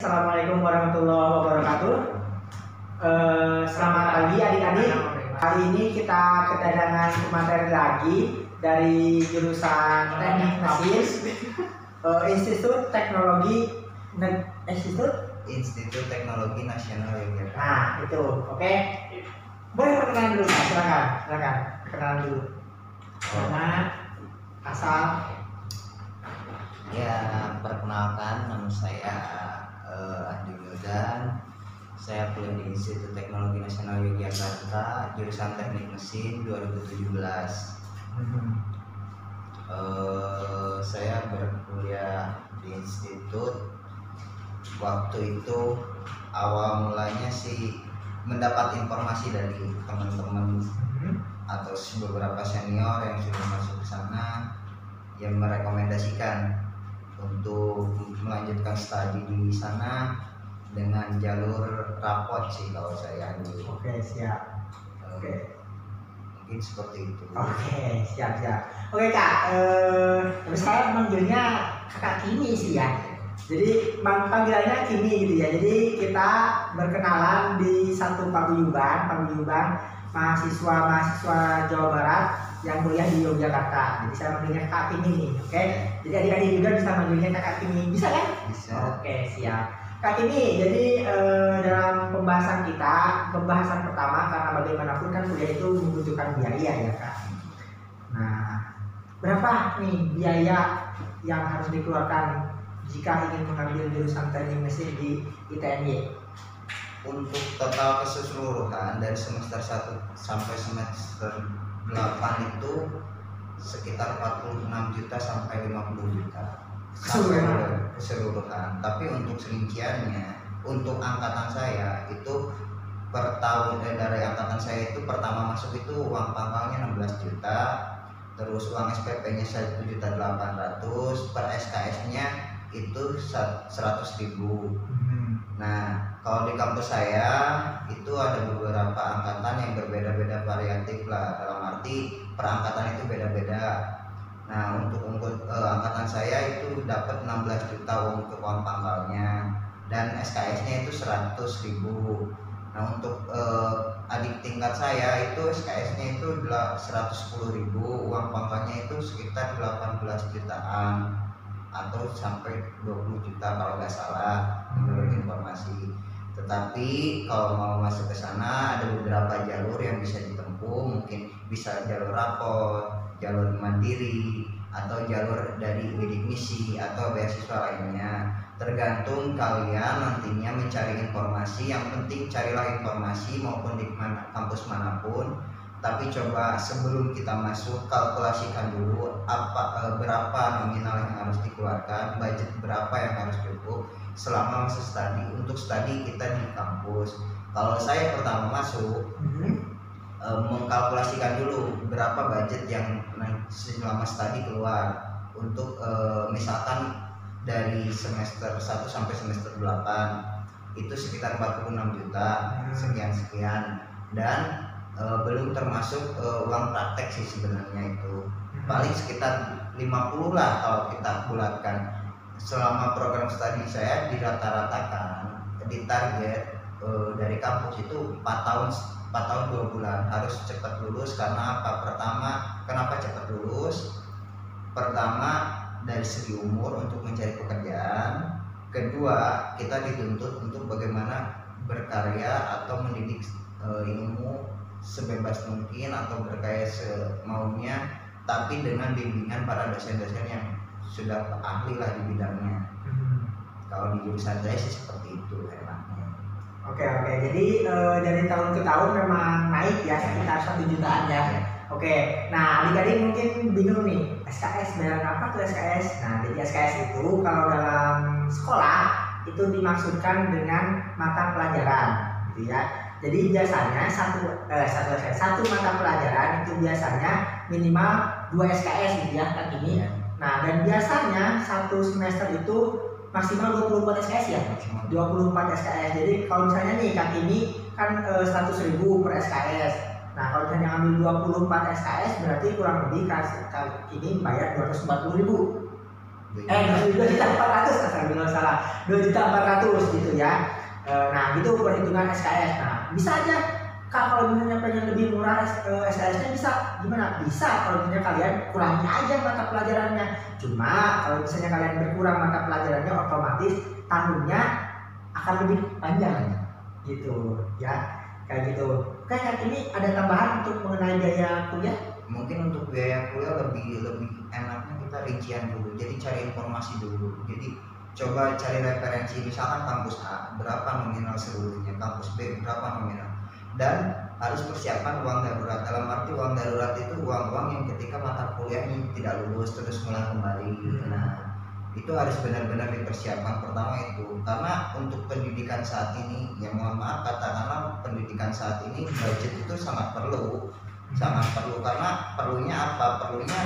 Assalamualaikum warahmatullahi wabarakatuh. Selamat pagi adik-adik. Kali ini kita kedatangan materi lagi dari jurusan Teknik Mesin, Institut Teknologi Nasional Yogyakarta. Nah itu, oke. Boleh perkenalan dulu, Pak? Silakan. Perkenalan dulu. Nama, asal. Ya, perkenalkan, nama saya Andi Yodan. Saya kuliah di Institut Teknologi Nasional Yogyakarta, jurusan Teknik Mesin 2017. Saya berkuliah di institut. Waktu itu awal mulanya sih mendapat informasi dari teman-teman atau beberapa senior yang sudah masuk ke sana yang merekomendasikan untuk melanjutkan studi di sana dengan jalur rapot sih kalau saya dulu. Oke, siap. Oke. Mungkin seperti itu. Oke, siap. Oke Kak, tapi saya manggilnya Kakak Kimi sih ya. Jadi panggilannya Kimi gitu ya. Jadi kita berkenalan di satu paguyuban mahasiswa Jawa Barat yang kuliah di Yogyakarta. Jadi saya manggilnya Kakak Kimi nih, oke? Jadi adik-adik juga bisa manggilnya Kakak Kimi, bisa kan? Bisa. Oke, siap. Kak Kimi, jadi dalam pembahasan pertama, karena bagaimanapun kan kuliah itu membutuhkan biaya ya Kak. Nah, berapa nih biaya yang harus dikeluarkan jika ingin mengambil jurusan teknik mesin di ITNY? Untuk total keseluruhan dari semester 1 sampai semester 8 itu sekitar 46 juta sampai 50 juta keseluruhan. Tapi untuk rinciannya, untuk angkatan saya itu per tahun dari angkatan saya itu pertama masuk itu uang pangkalnya 16 juta, terus uang SPP-nya 1.800.000, per SKS-nya itu 100.000. Nah, kalau di kampus saya itu ada beberapa angkatan yang berbeda-beda variatif lah, dalam arti per angkatan itu beda-beda. Nah, untuk angkatan saya itu dapat 16 juta untuk uang pangkalnya dan SKS-nya itu 100.000. Nah, untuk adik tingkat saya itu SKS-nya itu 110.000, uang pangkalnya itu sekitar 18 jutaan atau sampai 20 juta kalau nggak salah menurut informasi. Tetapi kalau mau masuk ke sana ada beberapa jalur yang bisa ditempuh, mungkin bisa jalur rapot, jalur mandiri, atau jalur dari bidik misi atau beasiswa lainnya. Tergantung kalian nantinya mencari informasi. Yang penting carilah informasi maupun di kampus manapun. Tapi coba sebelum kita masuk kalkulasikan dulu berapa nominal yang harus dikeluarkan, budget berapa yang harus cukup selama masa studi untuk studi kita di kampus. Kalau saya pertama masuk mengkalkulasikan dulu berapa budget yang selama studi keluar untuk misalkan dari semester 1 sampai semester 8 itu sekitar 46 juta sekian dan belum termasuk uang praktek sih sebenarnya itu paling sekitar 50 lah kalau kita bulatkan. Selama program studi saya dirata-ratakan di target dari kampus itu 4 tahun 2 bulan harus cepat lulus. Karena apa? Kenapa cepat lulus? Pertama dari segi umur untuk mencari pekerjaan, kedua kita dituntut untuk bagaimana berkarya atau mendidik ilmu sebebas mungkin atau berkarya semaunya, tapi dengan bimbingan para dosen-dosen yang sudah ahli lah di bidangnya. Kalau di jurusan saya sih seperti itu enaknya. Oke. Jadi dari tahun ke tahun memang naik ya sekitar 1 jutaan ya. Oke. Nah, adik-adik mungkin bingung nih, SKS bayar apa tuh SKS? Nah, jadi SKS itu kalau dalam sekolah itu dimaksudkan dengan mata pelajaran, gitu ya. Jadi biasanya satu mata pelajaran itu biasanya minimal 2 SKS gitu ya Kak Kimi. Nah, dan biasanya satu semester itu maksimal 24 SKS ya. 24 SKS. Jadi kalau misalnya nih Kak Kimi kan 100.000 per SKS. Nah, kalau misalnya ambil 24 SKS berarti kurang lebih Kak Kimi bayar 240.000. 2.400.000 asal bilang salah. 2.400.000 gitu ya. Nah gitu perhitungan SKS. Nah bisa aja Kak, kalau misalnya pengen lebih murah SKS-nya bisa gimana? Bisa kalau misalnya kalian kurangi aja mata pelajarannya. Cuma kalau misalnya kalian berkurang mata pelajarannya, otomatis tahunnya akan lebih panjang gitu ya, kayak gitu. Kayak ini ada tambahan untuk mengenai biaya kuliah? Mungkin untuk biaya kuliah lebih enaknya kita rincian dulu, jadi cari informasi dulu. Jadi coba cari referensi, misalkan kampus A berapa nominal seluruhnya, kampus B berapa nominal, dan harus persiapan uang darurat. Dalam arti uang darurat itu uang-uang yang ketika mata kuliahnya tidak lulus terus ngulang kembali. Nah itu harus benar-benar dipersiapkan. Pertama itu karena untuk pendidikan saat ini, ya mohon maaf katakanlah pendidikan saat ini budget itu sangat perlu karena perlunya apa? Perlunya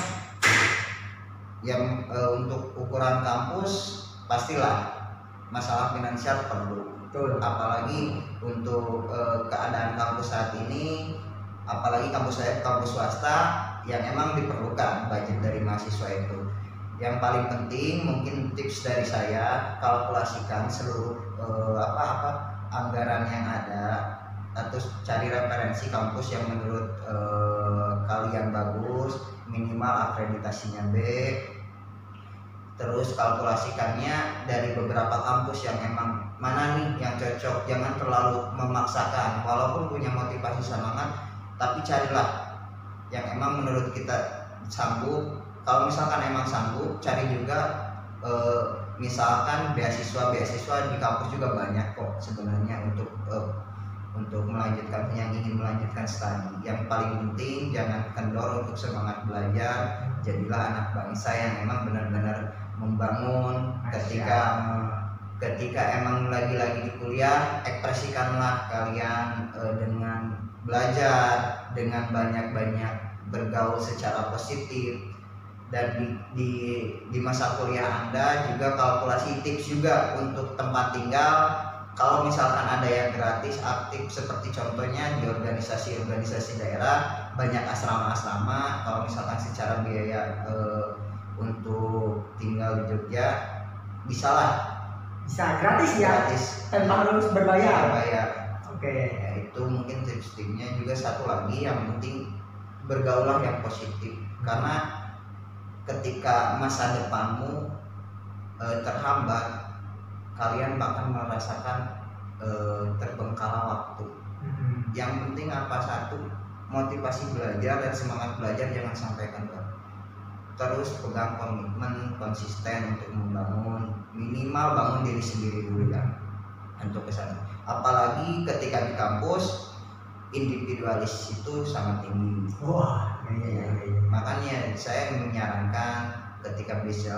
yang untuk ukuran kampus pastilah masalah finansial perlu. Betul. Apalagi untuk keadaan kampus saat ini, apalagi kampus saya kampus swasta yang emang diperlukan budget dari mahasiswa itu. Yang paling penting mungkin tips dari saya, kalkulasikan seluruh anggaran yang ada, atau cari referensi kampus yang menurut kalian bagus, minimal akreditasinya B. Terus kalkulasikannya dari beberapa kampus yang emang mana nih yang cocok. Jangan terlalu memaksakan, walaupun punya motivasi semangat, tapi carilah yang emang menurut kita sanggup. Kalau misalkan emang sanggup, cari juga misalkan beasiswa di kampus juga banyak kok sebenarnya untuk melanjutkan, yang ingin melanjutkan studi. Yang paling penting jangan kendor untuk semangat belajar. Jadilah anak bangsa yang emang benar-benar membangun. Ketika emang lagi-lagi di kuliah, ekspresikanlah kalian dengan belajar, dengan banyak-banyak bergaul secara positif. Dan di masa kuliah Anda juga kalkulasi tips juga untuk tempat tinggal. Kalau misalkan ada yang gratis aktif, seperti contohnya di organisasi daerah banyak asrama-asrama. Kalau misalkan secara biaya untuk tinggal di Jogja bisa gratis ya, gratis tanpa harus berbayar. Oke. Ya, itu mungkin tips-tipsnya. Juga satu lagi yang penting, bergaulah yang positif, karena ketika masa depanmu terhambat, kalian bahkan merasakan terbengkalai waktu. Yang penting apa? Satu, motivasi belajar dan semangat belajar jangan sampai kendor. Terus pegang komitmen konsisten untuk membangun, minimal bangun diri sendiri dulu ya untuk kesana. Apalagi ketika di kampus, individualis itu sangat tinggi. Wah, iya. Makanya saya menyarankan ketika bisa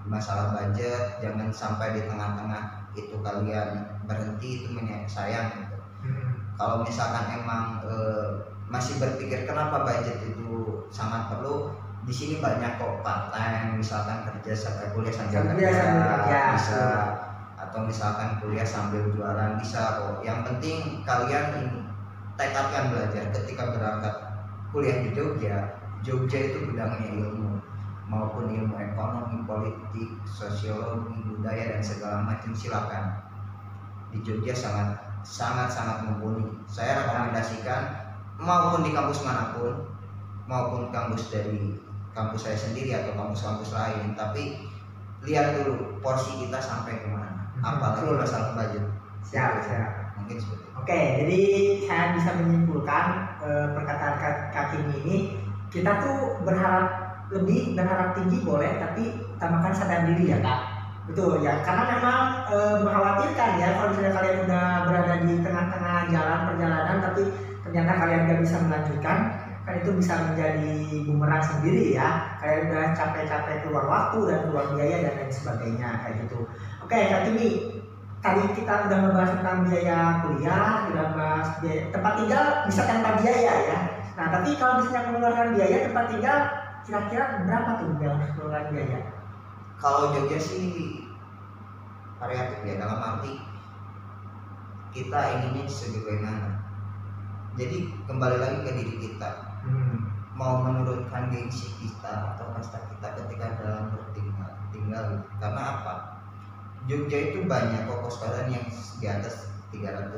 masalah budget, jangan sampai di tengah-tengah itu kalian berhenti, itu sayang gitu. Kalau misalkan emang masih berpikir kenapa budget itu sangat perlu, di sini banyak kok part time, misalkan kerja sampai kuliah sambil kerja bisa, atau misalkan kuliah sambil jualan bisa kok. Yang penting kalian tekadkan belajar. Ketika berangkat kuliah di Jogja itu gudangnya ilmu, maupun ilmu ekonomi, politik, sosiologi, budaya dan segala macam. Silakan, di Jogja sangat mumpuni. Saya rekomendasikan, maupun di kampus manapun, maupun kampus dari kampus saya sendiri atau kampus-kampus lain, tapi lihat dulu porsi kita sampai kemana, apalagi masalah budget. Siap. Mungkin seperti itu. Oke, jadi saya bisa menyimpulkan perkataan Kak Kimi ini, kita tuh berharap tinggi boleh, tapi utamakan sadar diri ya Kak. Betul ya, karena memang mengkhawatirkan ya kalau misalnya kalian udah berada di tengah-tengah jalan perjalanan tapi ternyata kalian gak bisa melanjutkan, kan itu bisa menjadi bumerang sendiri ya. Kalian udah capek-capek keluar waktu dan keluar biaya dan lain sebagainya kayak gitu. Oke Kak Kimi, tadi kita udah membahas tentang biaya kuliah, udah bahas biaya tempat tinggal bisa tanpa biaya ya. Nah tapi kalau misalnya mengeluarkan biaya tempat tinggal, kira-kira berapa tuh yang harus mengeluarkan biaya? Kalau Jogja sih variatif ya, dalam arti kita inginnya sebagaimana. Jadi kembali lagi ke diri kita, mau menurunkan gengsi kita atau kasta kita ketika dalam bertinggal. Karena apa? Jogja itu banyak kos-kosan yang di atas 300,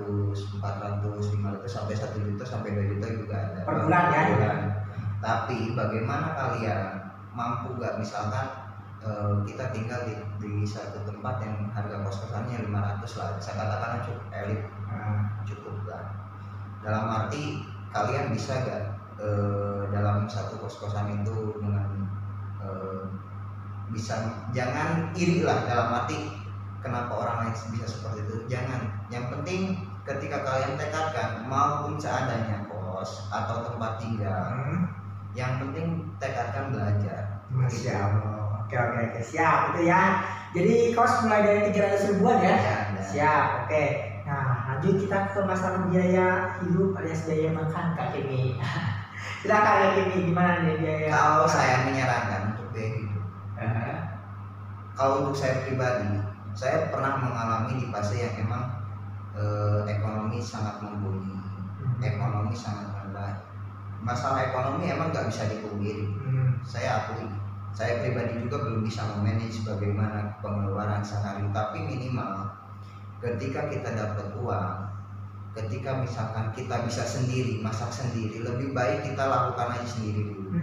400, 500 sampai 1 juta sampai 2 juta juga ada Per bulan ya? per bulan. Tapi bagaimana kalian mampu gak misalkan kita tinggal di satu tempat yang harga kos-kosannya 500 lah, saya katakan cukup elit, cukup lah. Dalam arti kalian bisa gak dalam satu kos-kosan itu dengan bisa, jangan iri lah, dalam arti kenapa orang lain bisa seperti itu, jangan. Yang penting ketika kalian tekadkan maupun seadanya kos atau tempat tinggal, yang penting tekadkan belajar. Masya Allah. Oke, siap itu ya. Jadi kos mulai dari 300 ribuan ya? Ya. Siap, oke. Nah, lanjut kita ke masalah biaya hidup alias biaya makan Kak Kimi. Silakan Kak Kimi, gimana nih biaya? Kalau saya menyarankan untuk biaya hidup, kalau untuk saya pribadi, saya pernah mengalami di fase yang emang ekonomi sangat mumpuni, ekonomi sangat rendah. Masalah ekonomi emang nggak bisa dipungkiri. Saya akui, saya pribadi juga belum bisa memanage bagaimana pengeluaran sehari, tapi minimal ketika kita dapat uang, ketika misalkan kita bisa sendiri masak sendiri, lebih baik kita lakukan aja sendiri dulu.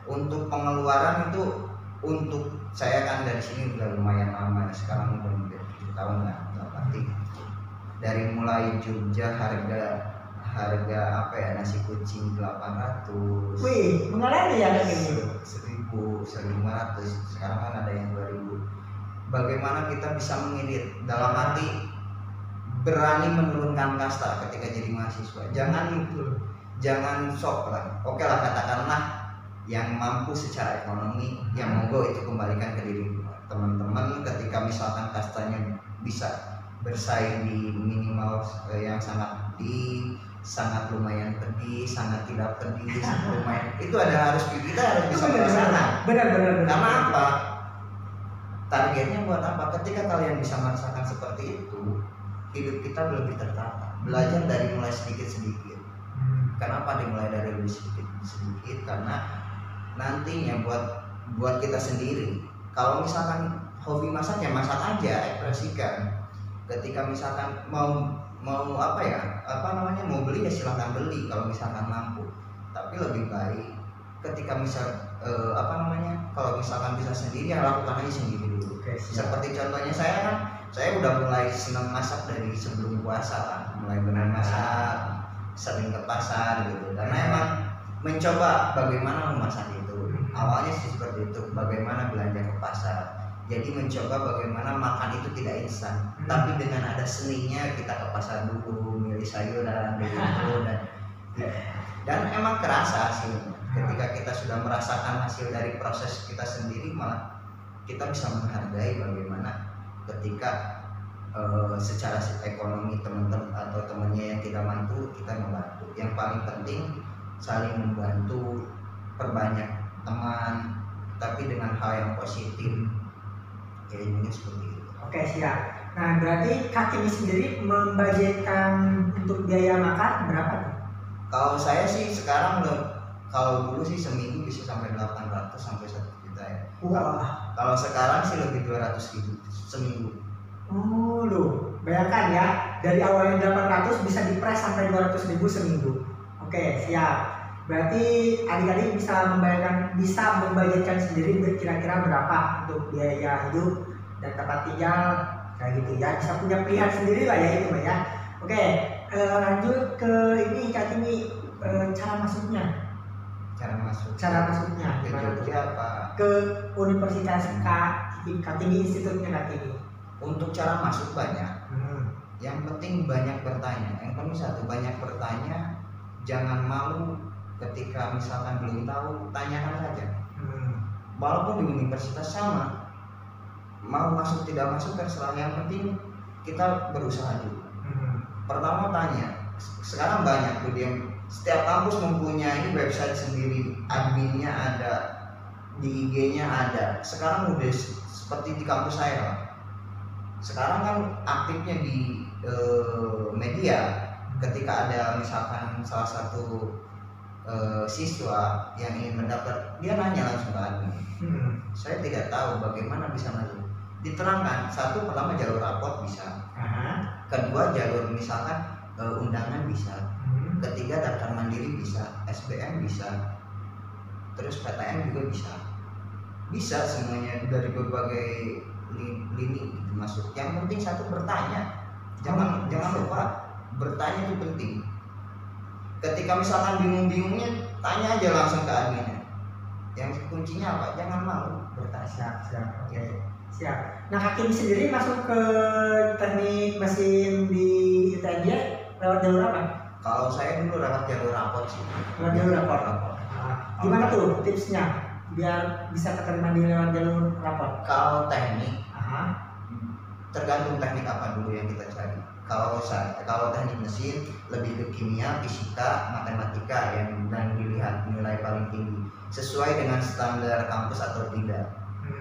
Untuk pengeluaran itu, untuk saya kan dari sini udah lumayan lama, sekarang udah 7 tahun lah, berarti dari mulai Jogja harga apa ya, nasi kucing 800. Wih, mengalami ya Kak Kimi? 1.500, sekarang kan ada yang 2.000. Bagaimana kita bisa mengirit, dalam arti berani menurunkan kasta ketika jadi mahasiswa. Jangan sok lah. Oke lah, katakanlah yang mampu secara ekonomi, yang monggo itu kembalikan ke diri teman-teman. Ketika misalkan kastanya bisa bersaing di minimal yang sangat lumayan pedih, sangat tidak pedih, sangat lumayan, itu kita harus bisa merasakan. Benar. Karena apa? Targetnya buat apa? Ketika kalian bisa merasakan seperti itu, hidup kita lebih tertata. Belajar dari mulai sedikit-sedikit. Kenapa dimulai dari lebih sedikit? Karena nantinya buat kita sendiri. Kalau misalkan hobi masak ya masak aja, ekspresikan. Ketika misalkan mau mau beli ya silahkan beli kalau misalkan mampu. Tapi lebih baik ketika kalau misalkan bisa sendiri ya lakukan aja sendiri dulu. Seperti contohnya saya udah mulai senang masak dari sebelum puasa lah, mulai benar masak, sering ke pasar gitu, karena emang mencoba bagaimana memasak itu. Awalnya sih seperti itu, bagaimana belanja ke pasar. Jadi mencoba bagaimana makan itu tidak instan, tapi dengan ada seninya kita ke pasar dulu, milih sayuran dulu, dan emang kerasa hasilnya. Ketika kita sudah merasakan hasil dari proses kita sendiri, malah kita bisa menghargai bagaimana ketika secara ekonomi teman-teman atau temannya yang tidak mampu kita membantu. Yang paling penting saling membantu, perbanyak teman, tapi dengan hal yang positif. Kayaknya seperti itu. Oke, siap. Nah, berarti Kak Kimi sendiri membudgetkan untuk biaya makan berapa tuh? Kalau saya sih sekarang kalau dulu sih seminggu bisa sampai 800 sampai 1 juta ya. Wah. Kalau sekarang sih lebih 200.000 seminggu. Oh, loh. Bayangkan ya, dari awalnya 800 bisa dipres sampai 200.000 seminggu. Oke, siap. Berarti adik-adik bisa membudgetkan sendiri kira-kira berapa untuk biaya hidup dan tempat tinggal kayak gitu ya. Bisa punya pilihan sendiri lah ya itu ya. Oke, lanjut ke ini Kak Kimi, cara masuknya. Cara masuknya ke gimana tuh? Jogja apa? Ke Universitas Kak Kimi, institutnya Kak Kimi. Untuk cara masuk banyak. Yang penting banyak bertanya. Yang penting satu, banyak bertanya. Jangan malu ketika misalkan belum tahu, tanyakan saja. Walaupun di universitas sama, mau masuk tidak masuk terserah, yang penting kita berusaha dulu. Pertama tanya. Sekarang banyak tuh setiap kampus mempunyai website sendiri, adminnya ada, di IG-nya ada. Sekarang udah seperti di kampus saya lah. Sekarang kan aktifnya di media. Ketika ada misalkan salah satu siswa yang ingin mendaftar, dia nanya langsung ke admin. Saya tidak tahu bagaimana bisa masuk. Diterangkan, satu pertama jalur rapot bisa. kedua jalur misalkan undangan bisa, ketiga daftar mandiri bisa, SBM bisa, terus PTN juga bisa semuanya dari berbagai lini gitu masuk. Yang penting satu bertanya, jangan lupa bertanya itu penting. Ketika misalkan bingung-bingungnya, tanya aja langsung ke adminnya. Yang kuncinya apa? Jangan malu bertanya. Siap. Oke. Siap. Nah, Hakim sendiri masuk ke teknik mesin di ITB lewat jalur apa? Kalau saya dulu lewat jalur rapot sih. Lewat jalur rapot. Gimana tuh tipsnya biar bisa keterima di lewat jalur rapot? Kalau teknik, tergantung teknik apa dulu yang kita cari. Kalau teknik mesin lebih ke kimia, fisika, matematika yang dilihat nilai paling tinggi sesuai dengan standar kampus atau tidak.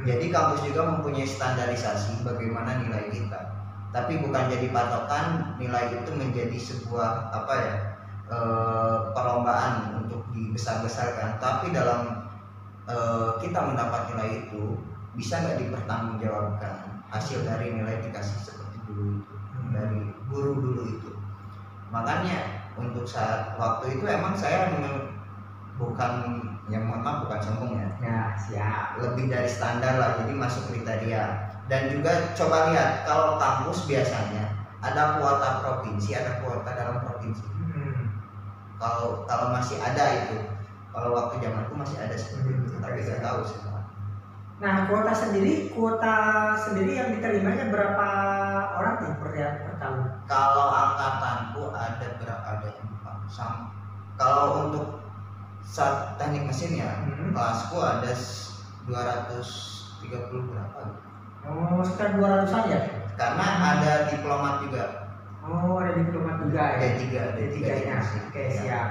Jadi kampus juga mempunyai standarisasi bagaimana nilai kita. Tapi bukan jadi patokan nilai itu menjadi sebuah perlombaan untuk dibesar-besarkan. Tapi dalam kita mendapat nilai itu bisa nggak dipertanggungjawabkan hasil dari nilai dikasih seperti dulu itu dari guru dulu itu. Makanya untuk saat waktu itu emang saya bukan sombong ya. Ya, siap. Lebih dari standar lah, jadi masuk kriteria. Dan juga coba lihat kalau kampus biasanya ada kuota provinsi, ada kuota dalam provinsi. Kalau masih ada itu, kalau waktu zamanku masih ada seperti itu, tapi saya tahu semua. Nah, kuota sendiri yang diterimanya berapa orang tuh per tahun? Kalau angkatanku ada berapa? Ada 4. Kalau untuk saat teknik mesin ya, kelasku ada 230 berapa? Oh, sekitar 200-an ya? Karena ada diplomat juga. Oh, ada diplomat juga ya? D3-nya. Oke, siap.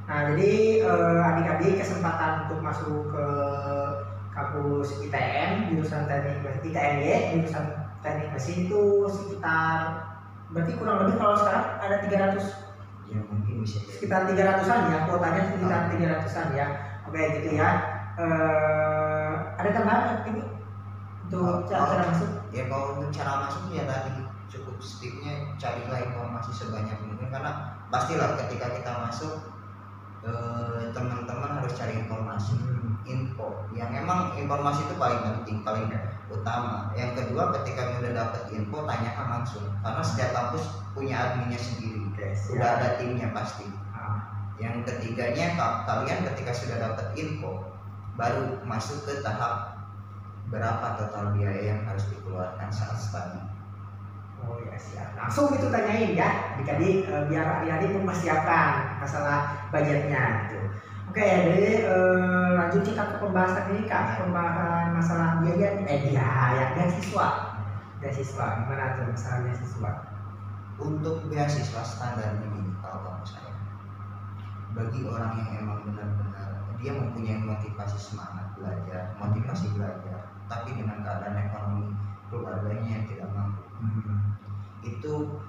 Nah, jadi adik-adik kesempatan untuk masuk ke kampus ITN jurusan teknik jurusan teknik mesin itu sekitar, berarti kurang lebih kalau sekarang ada 300 ya, mungkin bisa sekitar 300-an ya, kuotanya sekitar 300-an ya. Oke, gitu ya. Ada tambahan ini untuk cara masuk? Ya, kalau untuk cara masuk ya tadi cukup stepnya carilah informasi sebanyak mungkin, karena pastilah ketika kita masuk teman-teman harus cari info yang emang informasi itu paling penting, paling utama. Yang kedua, ketika udah dapet info tanyakan langsung, karena setiap kampus punya adminnya sendiri, udah ada timnya pasti. Yang ketiganya, kalian ketika sudah dapet info baru masuk ke tahap berapa total biaya yang harus dikeluarkan saat studi. Oh ya, siap. Langsung itu tanyain ya, adik-adik, biar adik-adik mempersiapkan masalah budgetnya gitu. Oke, jadi lanjut kita ke pembahasan ini Kak, pembahasan masalah beasiswa. Gimana tuh masalah beasiswa? Untuk beasiswa standarnya gini kalau kamu saya, bagi orang yang emang benar-benar dia mempunyai motivasi semangat belajar, tapi dengan keadaan ekonomi keluarganya yang tidak mampu, itu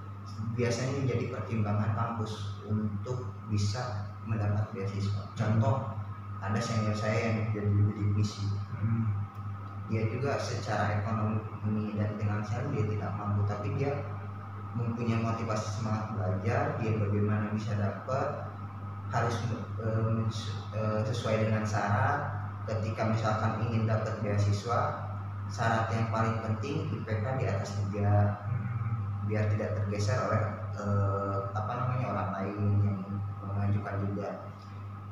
biasanya menjadi pertimbangan kampus untuk bisa mendapat beasiswa. Contoh, ada senior saya yang jadi divisi, dia juga secara ekonomi dan finansial dia tidak mampu, tapi dia mempunyai motivasi semangat belajar. Dia bagaimana bisa dapat, harus sesuai dengan syarat. Ketika misalkan ingin dapat beasiswa, syarat yang paling penting IPK di atas 3, biar tidak tergeser oleh orang lain yang mengajukan juga.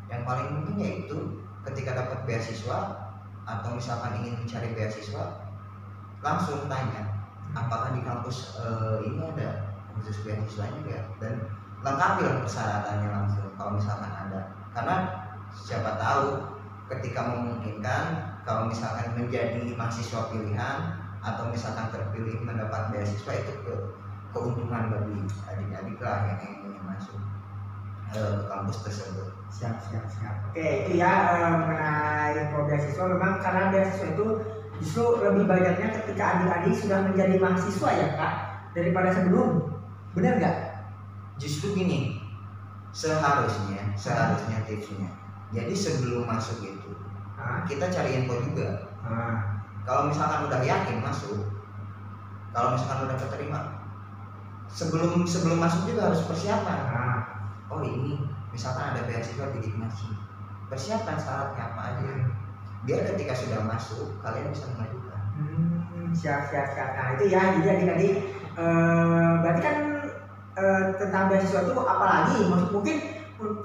Yang paling penting yaitu ketika dapat beasiswa atau misalkan ingin mencari beasiswa, langsung tanya apakah di kampus ini ada khusus beasiswanya ya, dan lengkapilah persyaratannya langsung kalau misalkan ada, karena siapa tahu ketika memungkinkan, kalau misalkan menjadi mahasiswa pilihan atau misalkan terpilih mendapat beasiswa, itu keuntungan bagi adik-adik lah yang ingin masuk ke kampus tersebut. Siap. Oke, itu ya mengenai info beasiswa. Memang karena beasiswa itu justru lebih banyaknya ketika adik-adik sudah menjadi mahasiswa ya Kak, daripada sebelum. Benar nggak? Justru gini, seharusnya tipsnya. Jadi sebelum masuk itu kita cari info juga. Kalau misalkan udah yakin masuk, kalau misalkan udah keterima, sebelum masuk juga harus persiapan. Nah, Oh ini misalkan ada beasiswa bidik misi, persiapan syaratnya apa aja, biar ketika sudah masuk kalian bisa mengajukan. siap. Nah itu ya, jadi adik-adik berarti kan tentang beasiswa itu apalagi mungkin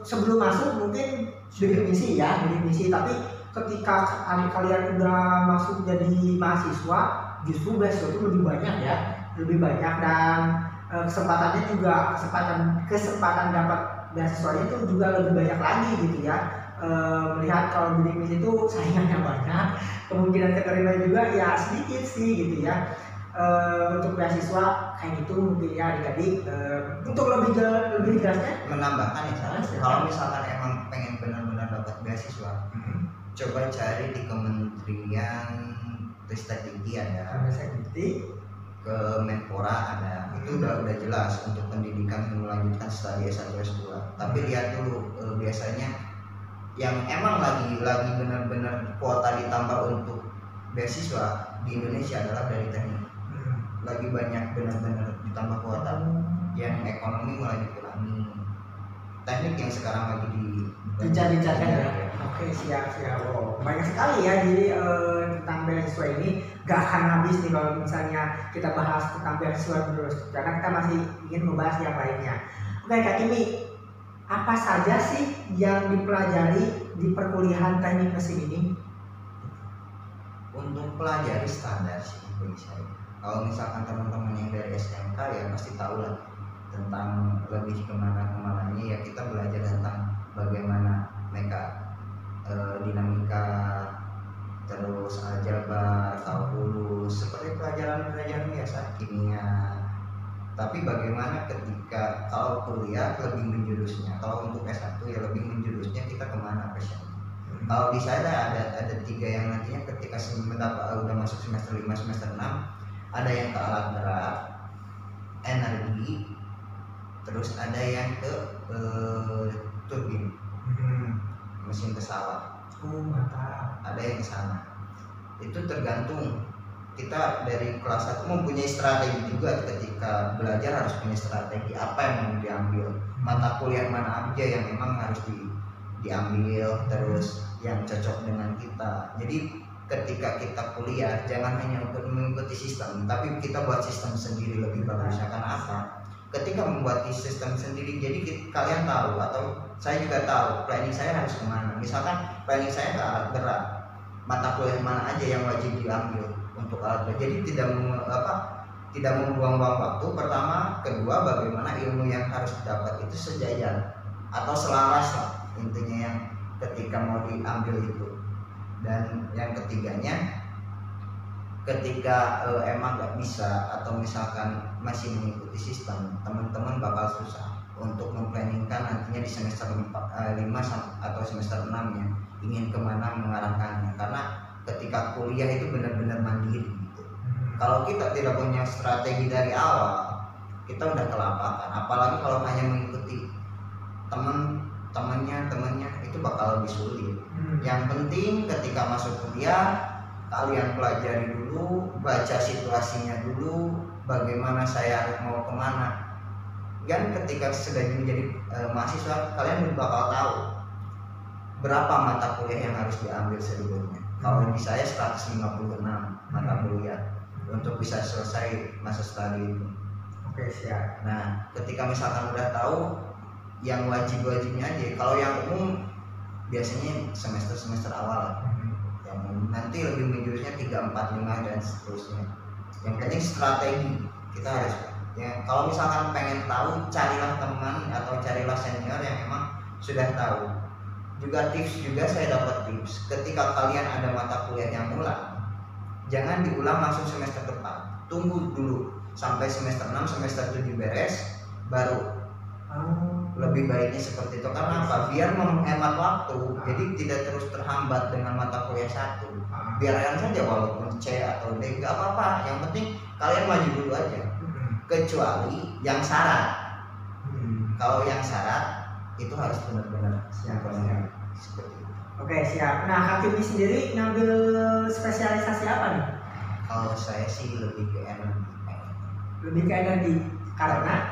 sebelum masuk mungkin bidik misi ya, bidik misi, tapi ketika kalian udah masuk jadi mahasiswa justru beasiswa itu lebih banyak ya, lebih banyak, dan kesempatannya juga kesempatan dapat beasiswanya itu juga lebih banyak lagi gitu ya. Melihat kalau bidik misi itu saingannya banyak, kemungkinan keterima juga ya sedikit sih gitu ya. Untuk beasiswa kayak gitu mungkin ya adik-adik. Untuk lebih jelasnya Menambahkan ya salah, kalau misalkan emang pengen benar-benar dapat beasiswa, coba cari di Kementerian Ristek Tinggi ada, ke Menpora ada, itu udah jelas untuk pendidikan melanjutkan studi S1 S2. Tapi lihat dulu biasanya yang emang lagi benar-benar kuota ditambah untuk beasiswa di Indonesia adalah dari teknik. Lagi banyak benar-benar ditambah kuota. Yang ekonomi mulai dikurangi. Teknik yang sekarang lagi dicatat ya. Oke, siap. Oh, banyak sekali ya, jadi tentang beasiswa ini gak akan habis nih kalau misalnya kita bahas tentang beasiswa terus, karena kita masih ingin membahas yang lainnya. Oke Kak Kimi, apa saja sih yang dipelajari di perkuliahan teknik mesin ini? Untuk pelajari standar sih bagi saya. Kalau misalkan teman-teman yang dari SMK ya pasti tahu lah tentang lebih kemananya ya, kita belajar tentang bagaimana dinamika, terus aljabar, kalkulus, seperti pelajaran biasa, kimia. Tapi bagaimana ketika kalau kuliah lebih menjurusnya, kalau untuk S1 ya lebih menjurusnya kita kemana passionnya. Kalau di saya ada 3 yang nantinya ketika udah masuk semester 5, semester 6, ada yang ke alat berat, energi, terus ada yang ke turbin, mesin pesawat. Mantap. Ada yang ke sana. Itu tergantung kita dari kelas 1 mempunyai strategi juga, ketika belajar harus punya strategi apa yang mau diambil, mata kuliah mana aja yang memang harus diambil, terus yang cocok dengan kita. Jadi ketika kita kuliah jangan hanya untuk mengikuti sistem, tapi kita buat sistem sendiri lebih bagusnya. Karena apa? Ketika membuat sistem sendiri, jadi kalian tahu atau saya juga tahu planning saya harus kemana. Misalkan planning saya ke alat berat, mata kuliah mana aja yang wajib diambil untuk alat berat. Jadi tidak membuang-buang waktu. Pertama, kedua, bagaimana ilmu yang harus didapat itu sejajar atau selaras lah intinya yang ketika mau diambil itu. Dan yang ketiganya, ketika emang nggak bisa atau misalkan masih mengikuti sistem, teman-teman bakal susah untuk memplanningkan nantinya di semester 5 atau semester 6 nya ingin kemana mengarahkannya. Karena ketika kuliah itu benar-benar mandiri gitu. Kalau kita tidak punya strategi dari awal, kita udah kelapakan. Apalagi kalau hanya mengikuti temannya itu bakal lebih sulit. Yang penting ketika masuk kuliah, kalian pelajari dulu, baca situasinya dulu, bagaimana saya mau kemana. Dan ketika sudah menjadi mahasiswa, kalian bakal tahu berapa mata kuliah yang harus diambil seluruhnya. Kalau di saya 156 mata kuliah untuk bisa selesai masa studi itu. Oke, siap. Nah, ketika misalkan udah tahu yang wajib-wajibnya aja, kalau yang umum biasanya semester awal, yang nanti lebih menjurusnya 3, 4, 5 dan seterusnya. Yang penting strategi kita harus ya, kalau misalkan pengen tahu, carilah teman atau carilah senior yang memang sudah tahu. Juga tips juga saya dapat tips, ketika kalian ada mata kuliah yang ulang, jangan diulang langsung semester depan, tunggu dulu sampai semester 6, semester 7 beres baru. Lebih baiknya seperti itu. Karena apa? Biar menghemat waktu, jadi tidak terus terhambat dengan mata kuliah satu. Biarkan saja walaupun C atau D, nggak apa-apa, yang penting kalian maju dulu aja. Kecuali yang syarat. Kalau yang syarat itu harus benar-benar siap. Seperti itu. Oke, siap. Nah, Kak Kimi sendiri ngambil spesialisasi apa nih? Kalau saya sih lebih ke energi. Lebih ke energi. Karena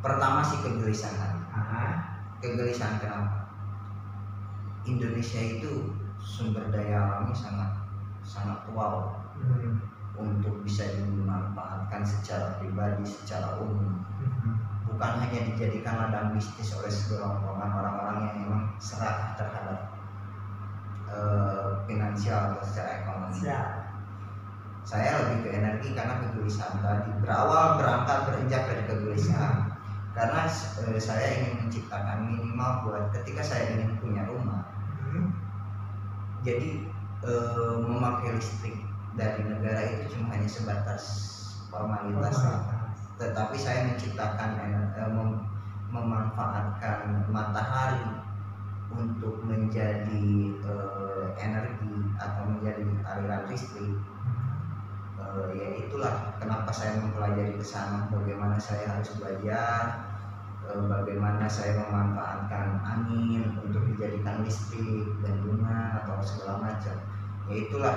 pertama sih kegelisahan. ah, Kegelisahan kenapa? Indonesia itu sumber daya alamnya sangat sangat wow hmm, untuk bisa dimanfaatkan secara pribadi, secara umum. Bukan hanya dijadikan ladang bisnis oleh segerombolan orang-orang yang memang serakah terhadap finansial atau secara ekonomi. siap. Saya lebih ke energi karena kegelisahan tadi. Berangkat berinjak dari kegelisahan. Karena saya ingin menciptakan minimal buat ketika saya ingin punya rumah. Jadi memakai listrik dari negara itu cuma hanya sebatas formalitas. Tetapi saya menciptakan memanfaatkan matahari untuk menjadi energi atau menjadi aliran listrik. Ya itulah kenapa saya mempelajari ke sana, bagaimana saya harus belajar, bagaimana saya memanfaatkan angin untuk dijadikan listrik, bendungan atau segala macam. Ya itulah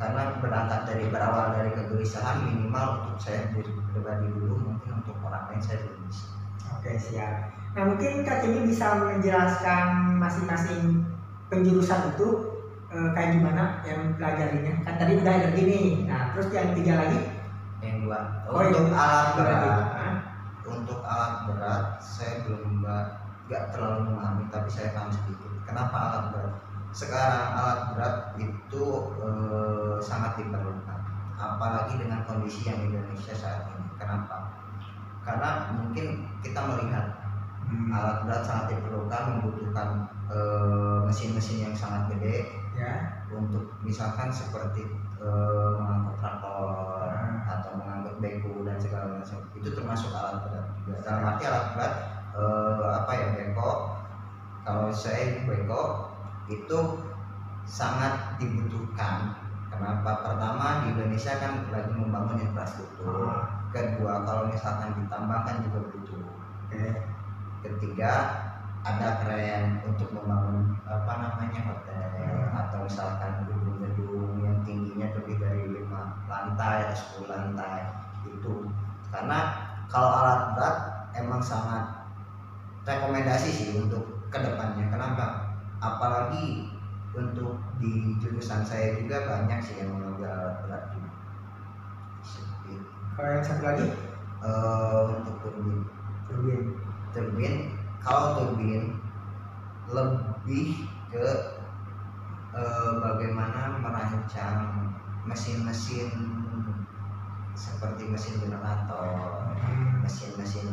karena berawal dari kegelisahan, minimal untuk saya pribadi dulu, mungkin untuk orang lain saya belum bisa. Oke, siap. Nah, mungkin Kak Timi bisa menjelaskan masing-masing penjurusan itu kayak gimana yang pelajarinya. Kan tadi udah energi nih. Nah, terus yang 3 lagi? Yang 2 Oh, untuk yang alat berat. Hah? Untuk alat berat saya belum nggak terlalu memahami, tapi saya paham sedikit. Kenapa alat berat? Sekarang alat berat itu sangat diperlukan, apalagi dengan kondisi yang Indonesia saat ini. Kenapa? Karena mungkin kita melihat alat berat sangat diperlukan, membutuhkan mesin-mesin yang sangat gede Ya. untuk misalkan seperti mengangkut traktor atau mengangkut beko dan segala macam. Itu termasuk alat berat juga. Dalam arti alat berat beko. Kalau saya beko itu sangat dibutuhkan. Kenapa? Pertama, di Indonesia kan lagi membangun infrastruktur. Kedua, kalau misalkan ditambahkan juga butuh. Ketiga, ada keren untuk membangun hotel atau misalkan gedung-gedung yang tingginya lebih dari 5 lantai atau 10 lantai itu. Karena kalau alat berat emang sangat rekomendasi sih untuk kedepannya. Kenapa? Apalagi untuk di jurusan saya juga banyak sih yang mengambil alat berat juga. Kalau yang satu lagi? Untuk turbin. Kalau turbin lebih ke bagaimana merancang mesin-mesin seperti mesin generator, mesin-mesin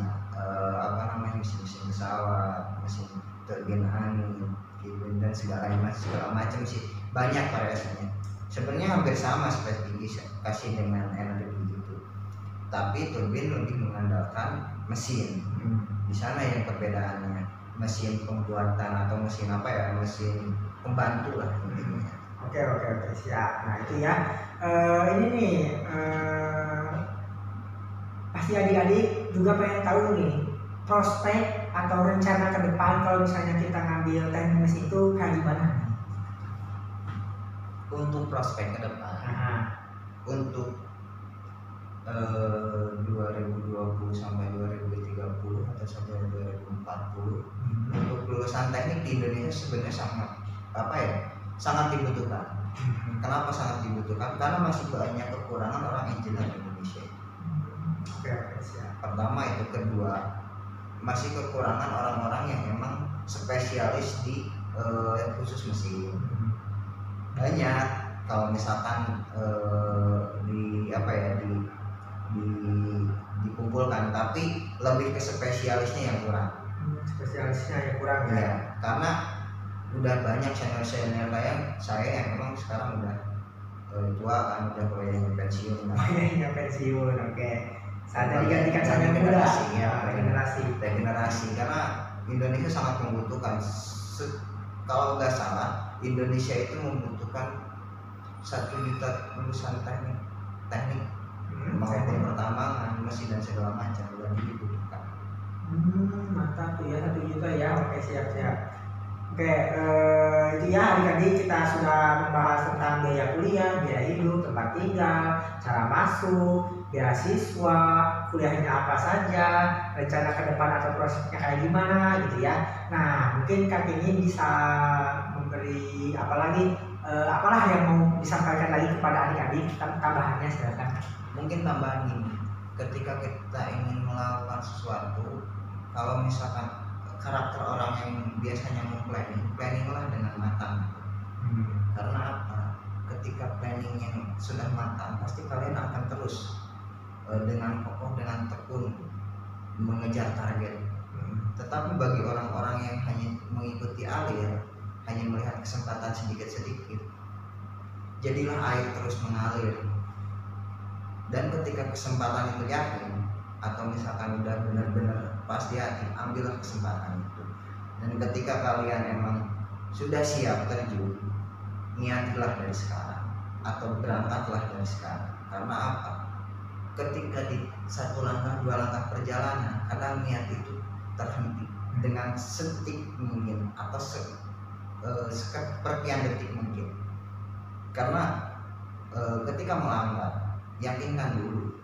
mesin-mesin pesawat, mesin turbin angin, dan segala macam sih, banyak variasinya. Sebenarnya hampir sama spesifikasi dengan energi gitu, tapi turbin lebih mengandalkan mesin. Di sana yang perbedaannya, mesin pembuatan atau mesin mesin pembantu lah intinya. Oke, siap. Nah itu ya, ini nih pasti adik-adik juga pengen tahu nih prospek atau rencana ke depan kalau misalnya kita ngambil teknik mesin itu kayak gimana? Untuk prospek ke depan, untuk 2020 sampai 2030 atau sampai 2040, untuk lulusan teknik di Indonesia sebenarnya sangat dibutuhkan. Kenapa sangat dibutuhkan? Karena masih banyak kekurangan orang engineer di Indonesia. Oke, siap. Pertama itu. Kedua, masih kekurangan orang-orang yang memang spesialis di khusus mesin. Banyak kalau misalkan dikumpulkan, tapi lebih ke spesialisnya yang kurang. Ya, karena udah banyak senior saya yang memang sekarang udah tua kan, udah mulai pensiun. Oke. Saatnya digantikan sama yang muda. Regenerasi karena Indonesia sangat membutuhkan. Kalau nggak salah, Indonesia itu membutuhkan 1 juta lulusan teknik maupun pertambangan, mesin dan segala macam yang dibutuhkan. Mantap tuh ya, 1 juta ya. Oke, siap. Oke, itu ya adik-adik, kita sudah membahas tentang biaya kuliah, biaya hidup, tempat tinggal, cara masuk, beasiswa, kuliahnya apa saja, rencana ke depan atau prosesnya kayak gimana gitu ya. Nah mungkin Kak ini bisa memberi apalah yang mau disampaikan lagi kepada adik-adik tambahannya silakan. Mungkin tambahan ini, ketika kita ingin melakukan sesuatu, kalau misalkan karakter orang yang biasanya planninglah dengan matang. Karena apa? Ketika planning yang sudah matang, pasti kalian akan terus dengan kokoh, dengan tekun mengejar target. Tetapi bagi orang-orang yang hanya mengikuti alir, hanya melihat kesempatan sedikit-sedikit, jadilah air terus mengalir. Dan ketika kesempatan itu yakin, atau misalkan udah benar-benar pasti hati, ambillah kesempatan itu. Dan ketika kalian emang sudah siap terjun, niatilah dari sekarang atau berangkatlah dari sekarang. Karena apa? Ketika di satu langkah, dua langkah perjalanan, kadang niat itu terhenti dengan sedetik mungkin atau sepertian detik mungkin. Karena ketika melangkah, yakinkan dulu,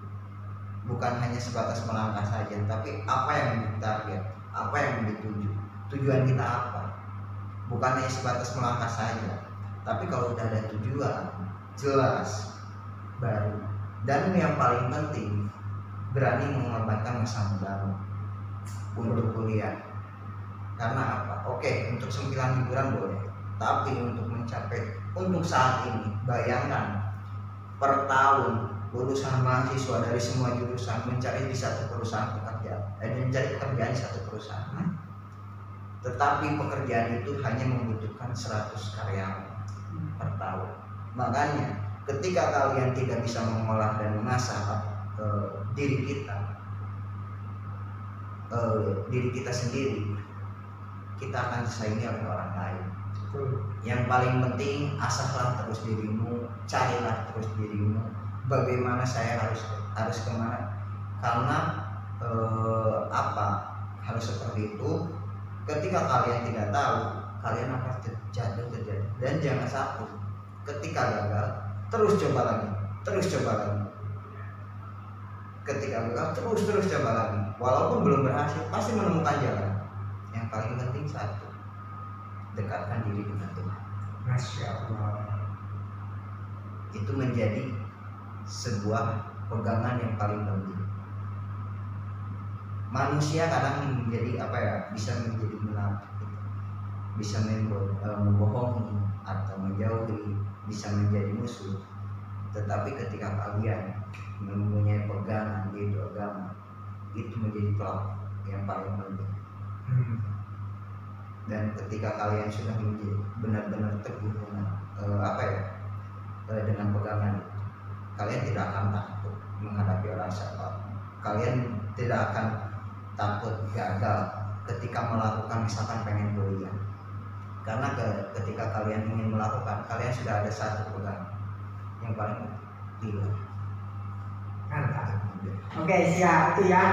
bukan hanya sebatas melangkah saja, tapi apa yang ditarget, apa yang dituju, tujuan kita apa. Bukan hanya sebatas melangkah saja, tapi kalau udah ada tujuan jelas baru. Dan yang paling penting, berani mengorbankan masa mudamu untuk kuliah. Karena apa? Oke, untuk 9 liburan boleh, tapi untuk mencapai, untuk saat ini bayangkan per tahun lulusan mahasiswa dari semua jurusan mencari di satu perusahaan mencari pekerjaan di satu perusahaan, tetapi pekerjaan itu hanya membutuhkan 100 karyawan per tahun. Makanya ketika kalian tidak bisa mengolah dan mengasah diri kita sendiri, kita akan disaingi oleh orang lain. Yang paling penting, asahlah terus dirimu, carilah terus dirimu. Bagaimana saya harus kemana? Karena harus seperti itu. Ketika kalian tidak tahu, kalian akan terjadi. Dan jangan takut. Ketika gagal, terus coba lagi. Ketika gagal, terus coba lagi. Walaupun belum berhasil, pasti menemukan jalan. Yang paling penting satu, dekatkan diri dengan Tuhan. Masya Allah. Itu menjadi sebuah pegangan yang paling penting. Manusia kadang menjadi bisa menjadi munafik, bisa membohongi atau menjauhi, bisa menjadi musuh. Tetapi ketika kalian mempunyai pegangan yaitu agama, itu menjadi pelak yang paling penting. Dan ketika kalian sudah menjadi benar-benar teguh dengan pegangan itu, kalian tidak akan takut menghadapi orang siapapun. Kalian tidak akan takut gagal ketika melakukan, misalkan pengen kuliah. Karena ketika kalian ingin melakukan, kalian sudah ada satu pegangan yang paling penting. Mantap. Oke, siap itu ya.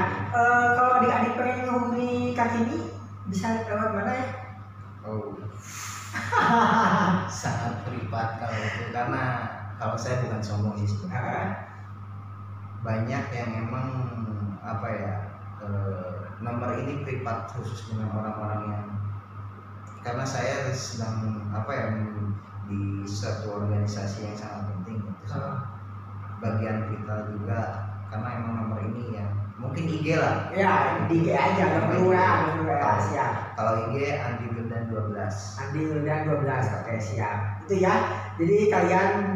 Kalau adik-adik pengen menghubungi Kak ini bisa lewat mana ya? Sangat privat kalau itu, karena kalau saya bukan sombong sih sebenarnya. Banyak yang memang nomor ini privat khusus dengan orang-orang yang, karena saya sedang di suatu organisasi yang sangat penting gitu. Bagian kita juga, karena emang nomor ini ya mungkin IG lah ya, di IG aja, nggak perlu ya. Siap. Kalau IG Andi Wildan 12. Oke, siap. Itu ya. Jadi kalian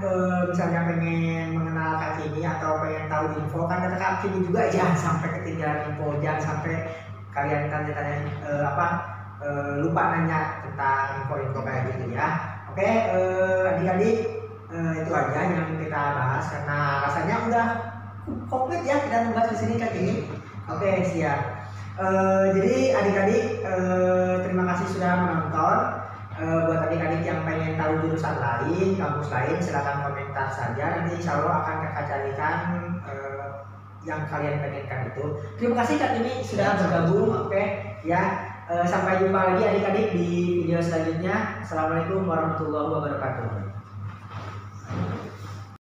misalnya pengen mengenal Kak Kini atau pengen tahu info, kan kata Kak Kini juga, jangan sampai ketinggalan info, jangan sampai kalian tanya-tanya lupa nanya tentang info-info kayak gitu ya. Oke, adik-adik, itu aja yang kita bahas karena rasanya udah komplit ya kita membahas di sini Kak Kini. Oke, siap. Jadi adik-adik, terima kasih sudah menonton. Buat adik-adik yang pengen tahu jurusan lain, kampus lain, silakan komentar saja. Nanti insya Allah akan kakak carikan yang kalian pengenkan itu. Terima kasih Kak ini sudah bergabung. Oke, ya. Sampai jumpa lagi adik-adik di video selanjutnya. Assalamualaikum warahmatullahi wabarakatuh.